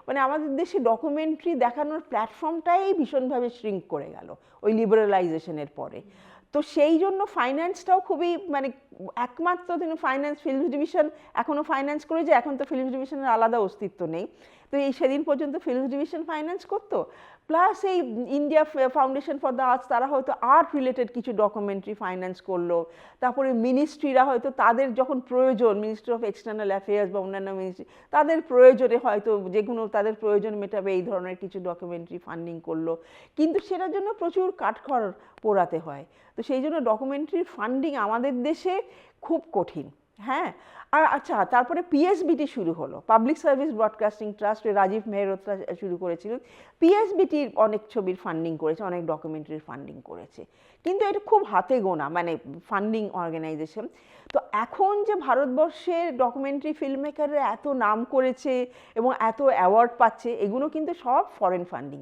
মানে আমাদের দেশে ডকুমেন্টারি দেখানোর প্ল্যাটফর্মটাই ভীষণভাবে শ্রিঙ্ক করে গেল ওই লিবারালাইজেশনের পরে। তো সেই জন্য ফাইন্যান্সটাও খুবই মানে একমাত্র ফাইন্যান্স ফিল্ম ডিভিশন এখনও ফাইন্যান্স করে, যে এখন তো ফিল্ম ডিভিশনের আলাদা অস্তিত্ব নেই। তো এই সেদিন পর্যন্ত ফিল্ম ডিভিশন ফাইন্যান্স করতো, প্লাস এই India foundation for the arts তারা হয়তো আর্ট রিলেটেড কিছু ডকুমেন্টারি ফাইন্যান্স করলো। তারপরে মিনিস্ট্রিরা হয়তো তাদের যখন প্রয়োজন, মিনিস্ট্রি অফ এক্সটার্নাল অ্যাফেয়ার্স বা অন্যান্য মিনিস্ট্রি তাদের প্রয়োজনে হয়তো যেগুলো তাদের প্রয়োজন মেটাবে এই ধরনের কিছু ডকুমেন্টারি ফান্ডিং করলো, কিন্তু সেটার জন্য প্রচুর কাঠখড় পোড়াতে হয়। তো সেই জন্য ডকুমেন্টারির ফান্ডিং আমাদের দেশে খুব কঠিন। হ্যাঁ, আর আচ্ছা, তারপরে পিএসবিটি শুরু হলো, public service broadcasting trust, Rajiv Mehrotra শুরু করেছিলেন। পিএসবিটির অনেক ছবির ফান্ডিং করেছে, অনেক ডকুমেন্টারির ফান্ডিং করেছে, কিন্তু এটা খুব হাতে গোনা মানে ফান্ডিং অর্গানাইজেশন। তো এখন যে ভারতবর্ষের ডকুমেন্টারি ফিল্ম মেকাররা এত নাম করেছে এবং এত অ্যাওয়ার্ড পাচ্ছে, এগুলো কিন্তু সব ফরেন ফান্ডিং।